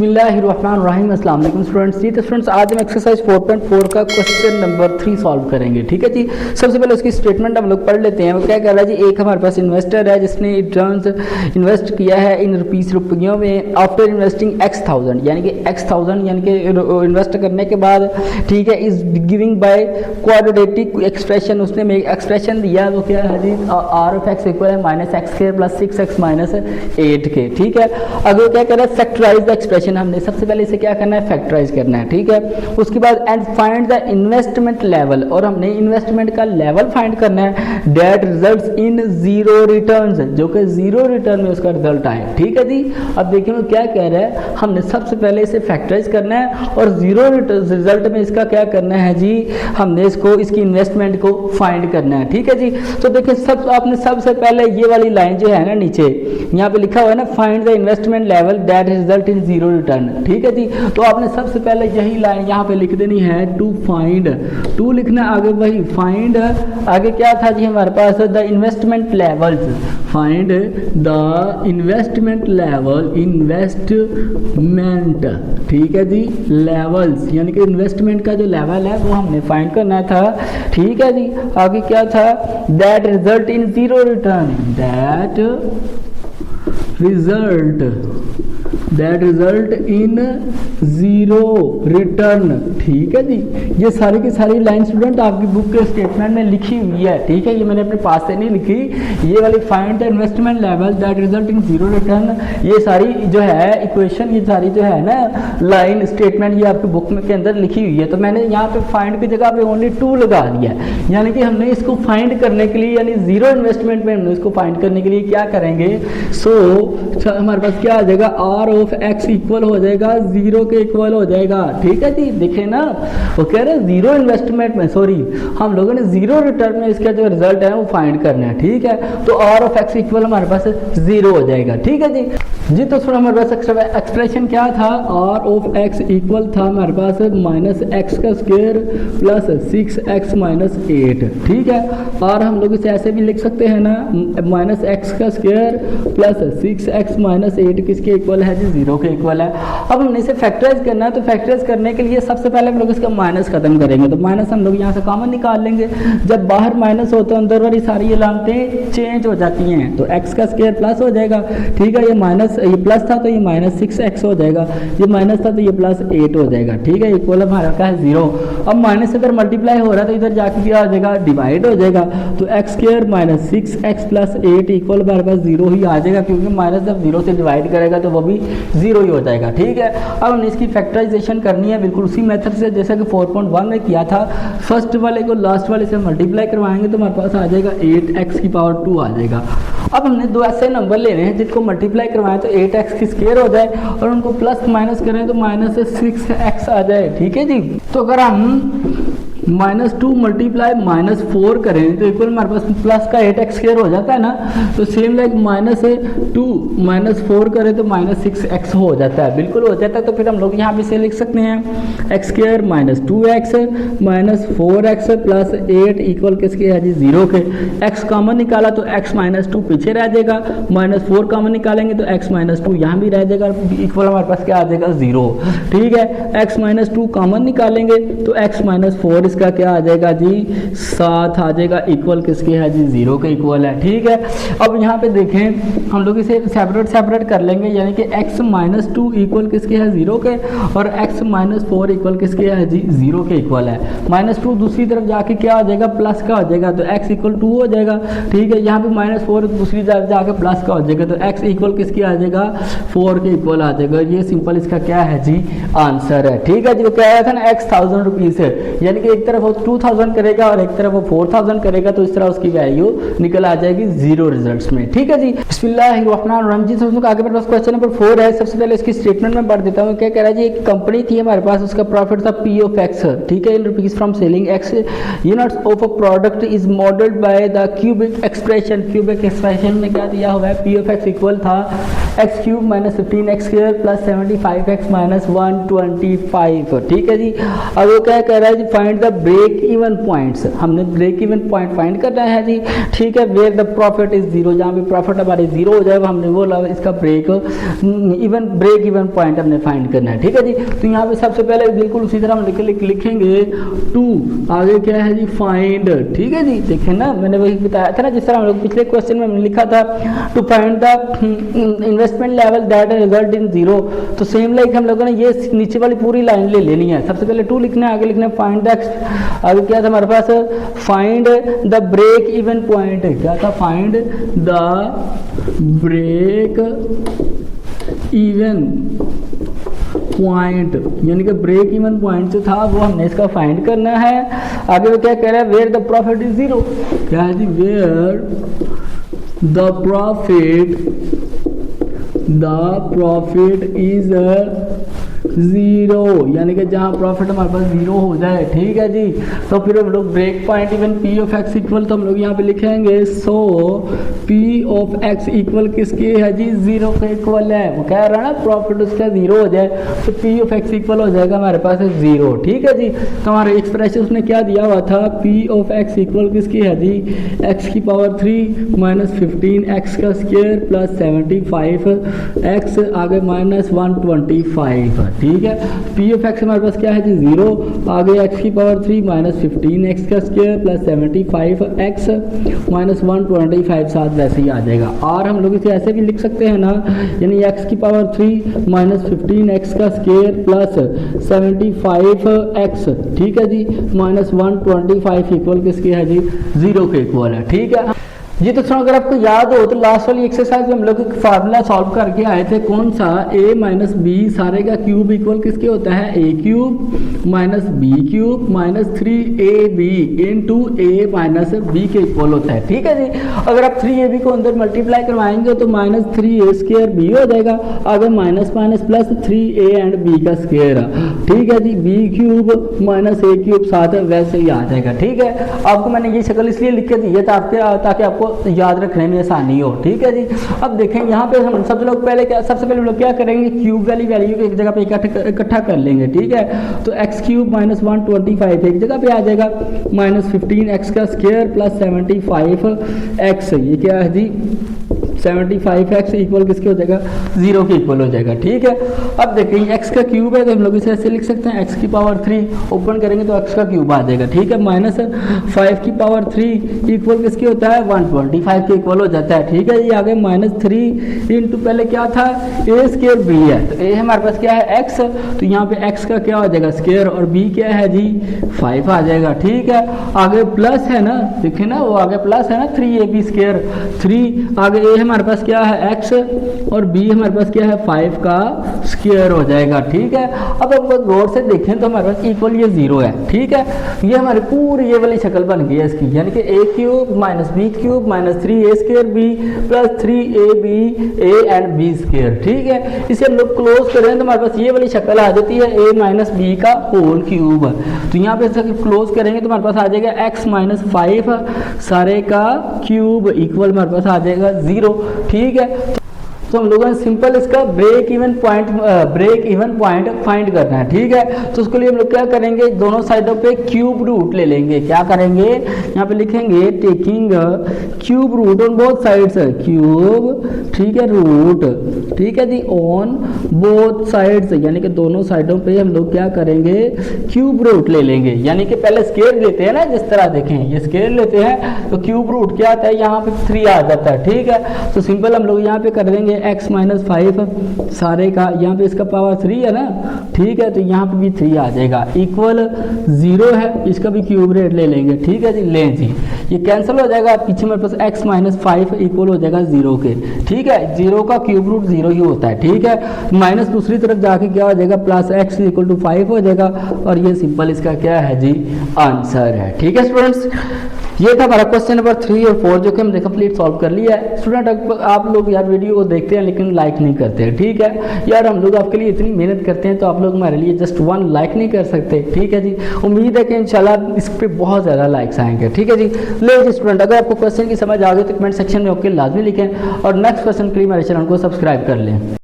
बिस्मिल्लाहिर्रहमानिर्रहीम। अस्सलाम वालेकुम स्टूडेंट्स। जी तो स्टूडेंट्स आज हम एक्सरसाइज 4.4 का क्वेश्चन नंबर 3 सॉल्व करेंगे। ठीक है जी। सबसे पहले उसकी स्टेटमेंट हम लोग पढ़ लेते हैं। वो क्या कह रहा है जी, एक हमारे पास इन्वेस्टर है जिसने इन्वेस्ट किया है इन रुपयों में आफ्टर इन्वेस्टिंग एक्स थाउजेंड, यानी कि एक्स थाउजेंड यानी कि इन्वेस्ट करने के बाद, ठीक है, is giving by quadratic expression. उसने में एक्सप्रेशन दिया, वो क्या है जी, आर ऑफ एक्स इक्वल है माइनस एक्स के प्लस 6x माइनस 8 के। ठीक है, अगर क्या कह रहा है फैक्टराइज द एक्सप्रेशन, हमने सबसे पहले इसे क्या करना है, फैक्टराइज करना है। ठीक है, उसके बाद and find the investment level, और हमने इन्वेस्टमेंट का लेवल फाइंड करना है that results in zero returns, जो कि जीरो रिटर्न में उसका रिजल्ट आए। ठीक है जी। अब देखिए वो क्या कह रहा है, हमने सबसे पहले इसे फैक्टराइज करना है और जीरो रिजल्ट में इसका क्या करना है जी, हमने इसकी इन्वेस्टमेंट को फाइंड करना है। ठीक है जी। तो देखिए आपने सबसे पहले ये वाली लाइन जो है ना, नीचे यहाँ पे लिखा हुआ है ना, find the investment level that result in zero return. ठीक है जी। तो आपने सबसे पहले यही लाइन यहाँ पे लिख देनी है, टू फाइंड, टू लिखना, आगे वही फाइंड, आगे क्या था जी हमारे पास, the investment levels, find the investment level, investment, ठीक है जी, लेवल्स, यानी कि इन्वेस्टमेंट का जो लेवल है वो हमने फाइंड करना था। ठीक है जी। आगे क्या था, that result in zero return, that result in zero return. ठीक है जी। ये सारी की सारी लाइन स्टूडेंट आपकी बुक के स्टेटमेंट में लिखी हुई है। ठीक है, ये मैंने अपने पास से नहीं लिखी, ये वाली find the investment level that result in zero return, ये सारी जो है इक्वेशन, ये सारी जो है ना लाइन स्टेटमेंट, ये आपकी बुक में के अंदर लिखी हुई है। तो मैंने यहाँ पे फाइंड की जगह पे ओनली टू लगा दिया, यानी कि हमने इसको फाइंड करने के लिए, यानी जीरो इन्वेस्टमेंट में हमने इसको फाइंड करने के लिए क्या करेंगे, हमारे पास क्या आ जाएगा, आर ऑफ एक्स इक्वल हो जाएगा जीरो के इक्वल हो जाएगा। ठीक है जी। देखे ना, वो कह रहे हैं जीरो इन्वेस्टमेंट में, सॉरी, हम लोगों ने जीरो रिटर्न में इसका जो रिजल्ट है वो फाइंड करना है। ठीक है, तो आर ऑफ एक्स इक्वल हमारे पास जीरो हो जाएगा। ठीक है जी। जी तो थोड़ा हमारे पास एक्सप्रेशन क्या था, आर ऑफ एक्स इक्वल था हमारे पास माइनस एक्स का स्क्वायर प्लस 6x माइनस 8। ठीक है, और हम लोग इसे ऐसे भी लिख सकते हैं ना, माइनस एक्स का स्क्वायर प्लस 6x माइनस 8 किसके इक्वल है जी, जीरो के इक्वल है। अब हमने इसे फैक्टराइज करना है, तो फैक्टराइज करने के लिए सबसे पहले हम लोग इसका माइनस खत्म करेंगे। तो माइनस हम लोग यहाँ से कॉमन निकाल लेंगे, जब बाहर माइनस होता है अंदर वाली सारी अलामतें चेंज हो जाती हैं, तो x का स्क्वायर प्लस हो जाएगा। ठीक है, ये प्लस था तो ये माइनस 6x हो जाएगा, ये माइनस था तो ये प्लस 8 हो जाएगा। ठीक है, इक्वल हमारा क्या है, जीरो। अब माइनस अगर मल्टीप्लाई हो रहा है तो इधर जाके क्या हो जाएगा, डिवाइड हो जाएगा, तो x square minus 6x plus 8 equal हमारे पास जीरो ही आ जाएगा, क्योंकि माइनस जब जीरो से डिवाइड करेगा तो वो भी जीरो ही हो जाएगा। ठीक है, अब हमने इसकी फैक्टराइजेशन करनी है बिल्कुल उसी मेथड से जैसा कि 4.1 में किया था। फर्स्ट वाले को लास्ट वाले से मल्टीप्लाई करवाएंगे तो हमारे पास आ जाएगा 8x की पावर 2 आ जाएगा। अब हमने दो ऐसे नंबर ले रहे हैं जिनको मल्टीप्लाई करवाएं तो 8x की स्क्वायर हो जाए और उनको प्लस माइनस करें तो माइनस 6x आ जाए। ठीक है जी। तो अगर हम -2 मल्टीप्लाई -4 करें तो इक्वल हमारे पास प्लस का 8x स्क्वायर हो जाता है ना, तो सेम लाइक -2 -4 करें तो -6x हो जाता है, बिल्कुल हो जाता है। तो फिर हम लोग यहाँ पे से लिख सकते हैं x square -2x -4x plus 8 equal किसके है जी, जीरो के। x कॉमन निकाला तो x -2 पीछे रह जाएगा, -4 कॉमन निकालेंगे तो x -2 यहाँ भी रह जाएगा, इक्वल हमारे पास क्या आ जाएगा, जीरो। ठीक है, x -2 कॉमन निकालेंगे तो x -4 इसका क्या आ जाएगा जी, 7 आ जाएगा, इक्वल किसके है जी, जीरो के इक्वल है। ठीक है, अब यहाँ पे देखें हम लोग इसे सेपरेट कर लेंगे, यानी कि x -2 इक्वल किसके है, जीरो के, और x -4 इक्वल किसके है जी, जीरो के इक्वल है। -2 दूसरी तरफ जाके क्या हो जाएगा, प्लस का हो जाएगा, तो x इक्वल 2 हो जाएगा। ठीक है, यहाँ पे -4 दूसरी तरफ जाके प्लस का हो जाएगा, तो x इक्वल किसके आ जाएगा, 4 के इक्वल आ जाएगा। ये सिंपल इसका क्या है जी, आंसर है। ठीक है जी। वो क्या आया था ना, x 1000 रुपीज़ है, यानी कि एक तरफ वो 2000 करेगा और एक तरफ वो 4000 करेगा, तो इस तरह उसकी वैल्यू निकल आ जाएगी जीरो रिजल्ट्स में। ठीक है जी। बिस्मिल्लाहिर्रहमानिर्रहीम। जी सबसे आगे मेरे पास क्वेश्चन नंबर 4 है। सबसे पहले इसकी स्टेटमेंट में पढ़ देता हूँ। क्या कह रहा है जी, एक कंपनी थी हमारे पास, उसका प्रॉफिट था P of X। ठीक है, in rupees from selling X units of a product is modelled by the cubic expression. Cubic expression में क्या दिया हुआ है, P of X इक्वल था x cube minus 15x square plus 75x minus 125। ठीक है जी। अब वो क्या कह रहा है जी, find the break even points, हमने ब्रेक इवन पॉइंट फाइंड करना है जी, ठीक है। Where the profit is zero, जहाँ पे प्रॉफिट हमारे जीरो हो जाएगा हमने बोला इसका ब्रेक इवन पॉइंट हमने फाइंड करना है, ठीक है जी। तो यहाँ पे सबसे पहले बिल्कुल उसी तरह हम लिखेंगे टू, आगे क्या है जी फाइंड, ठीक है जी। देखें ना मैंने वही बताया था ना, जिस तरह हम लोग पिछले क्वेश्चन में हमने लिखा था to find the investment level that result in zero, तो सेम लाइक हम लोगों ने ये नीचे वाली पूरी लाइन ले लेनी है। सबसे पहले टू लिखना है, आगे लिखना है फाइंड द, आगे क्या था हमारे पास find the break even point, क्या था find the break even point, यानी कि ब्रेक इवन पॉइंट जो था वो हमने इसका फाइंड करना है। आगे वो क्या कह रहा है where the profit is zero, क्या है जी where the profit is zero, यानी कि जहाँ प्रॉफिट हमारे पास जीरो हो जाए, ठीक है जी। तो फिर हम लोग break point even P of X equal, तो हम लोग यहाँ पे लिखेंगे so P of X equal किसके है जी जीरो के इक्वल है। वो कह रहा है ना प्रॉफिट उसका जीरो हो जाए तो पी ऑफ एक्स इक्वल हो जाएगा हमारे पास जीरो, ठीक है जी। तो हमारे एक्सप्रेशन उसने क्या दिया हुआ था पी ऑफ एक्स इक्वल किसकी है जी एक्स की पावर 3 माइनस 15 एक्स का स्क्वायर प्लस 75 एक्स आगे माइनस 125, ठीक है। पी ऑफ एक्स हमारे पास क्या है जी जीरो, आगे एक्स की पावर 3 माइनस 15 एक्स का स्क्वायर प्लस 75 एक्स माइनस 125 साथ वैसे ही आ जाएगा। और हम लोग इसे ऐसे भी लिख सकते हैं ना, यानी एक्स की पावर 3 माइनस 15 एक्स का स्क्वायर प्लस 75 एक्स, ठीक है जी, माइनस 125 इक्वल किसकी है जी जीरो के इक्वल है, ठीक है जी। तो अगर आपको याद हो तो लास्ट वाली एक्सरसाइज में हम लोग एक फार्मूला सॉल्व करके आए थे, कौन सा a माइनस बी सारे का क्यूब इक्वल किसके होता है a cube minus b cube minus 3ab into a minus b के इक्वल होता है, ठीक है जी। अगर आप 3ab को अंदर मल्टीप्लाई करवाएंगे तो माइनस 3a स्क्वायर b हो जाएगा, आगे minus minus plus 3a and b का स्क्वायर, ठीक है जी। b cube minus a cube साथ वैसे ही आ जाएगा, ठीक है। आपको मैंने ये शक्ल इसलिए लिख के दी है ताकि आपको याद रखने में आसानी हो, ठीक है जी। अब देखें यहाँ पे हम सबसे पहले लोग क्या करेंगे क्यूब वाली वैल्यू को एक जगह पे इकट्ठा कर लेंगे, ठीक है। तो एक्स क्यूब माइनस 125 एक जगह पे आ जाएगा, माइनस 15 एक्स का स्क्वायर प्लस 75 एक्स, ये क्या है जी 75 एक्स इक्वल किसके हो जाएगा जीरो के इक्वल हो जाएगा, ठीक है। अब देखें एक्स का क्यूब है तो हम लोग इसे ऐसे लिख सकते हैं एक्स की पावर 3 ओपन करेंगे तो एक्स का क्यूब आ जाएगा, ठीक है। माइनस 5 की पावर 3 इक्वल किसके होता है 125 के इक्वल हो जाता है, ठीक है। ये आगे माइनस 3 इंटू पहले क्या था ए स्क्वायर बी है, तो ए हमारे पास क्या है एक्स, तो यहाँ पे एक्स का क्या हो जाएगा स्क्वायर और बी क्या है जी 5 आ जाएगा, ठीक है। आगे प्लस है ना, देखे ना वो आगे प्लस है ना 3ab स्क्वायर 3, आगे ए हमारे पास क्या है x और b हमारे पास क्या है 5 का स्क्वायर हो जाएगा, ठीक है। अब अगर गौर से देखें तो हमारे पास इक्वल ये जीरो है, ठीक है। ये हमारी पूरी ये वाली शक्ल बन गई है इसकी, यानी कि a cube minus b cube minus 3a square b plus 3ab a and b square, ठीक है। इसे हम लोग क्लोज करें तो हमारे पास ये वाली शक्ल आ जाती है a माइनस बी का होल क्यूब, तो यहाँ पे इसे क्लोज करेंगे तो हमारे पास आ जाएगा x माइनस 5 सारे का क्यूब इक्वल हमारे पास आ जाएगा जीरो, ठीक है। तो हम लोगों ने सिंपल इसका ब्रेक इवन पॉइंट फाइंड करना है, ठीक है। तो उसके लिए हम लोग क्या करेंगे दोनों साइडों पे क्यूब रूट ले लेंगे, क्या करेंगे यहाँ पे लिखेंगे taking cube root on both sides, cube ठीक है रूट, ठीक है जी ऑन बोथ साइड्स, यानी कि दोनों साइडों पे हम लोग क्या करेंगे क्यूब रूट ले लेंगे, यानी कि पहले स्क्वायर लेते हैं ना, जिस तरह देखें ये स्क्वायर लेते हैं तो क्यूब रूट क्या आता है यहाँ पे 3 आ जाता है, ठीक है। तो सिंपल हम लोग यहाँ पे कर देंगे x माइनस 5 सारे का, यहाँ पे इसका पावर 3 है ना, ठीक है। तो यहाँ पे भी 3 आ जाएगा इक्वल जीरो है, इसका भी क्यूब रूट ले लेंगे, ठीक है जी। लें जी ये कैंसिल हो जाएगा, पीछे मेरे पास x माइनस 5 इक्वल हो जाएगा जीरो के, ठीक है। जीरो का क्यूब रूट जीरो ही होता है, ठीक है। माइनस दूसरी तरफ जाके क्या हो जाएगा प्लस x इक्वल टू 5 हो जाएगा, और ये सिंपल इसका क्या है जी आंसर है, ठीक है स्टूडेंट्स। ये था हमारा क्वेश्चन नंबर 3 और 4 जो कि हमने कंप्लीट सॉल्व कर लिया है। स्टूडेंट आप लोग यार वीडियो को देखते हैं लेकिन लाइक नहीं करते हैं, ठीक है यार। हम लोग आपके लिए इतनी मेहनत करते हैं तो आप लोग हमारे लिए जस्ट 1 लाइक नहीं कर सकते, ठीक है जी। उम्मीद है कि इंशाल्लाह इस पर बहुत ज़्यादा लाइक्स आएंगे, ठीक है जी। ले जी स्टूडेंट, अगर आपको क्वेश्चन की समझ आ गई तो कमेंट सेक्शन में ओके लाजमी लिखें, और नेक्स्ट क्वेश्चन के लिए हमारे चैनल को सब्सक्राइब कर लें।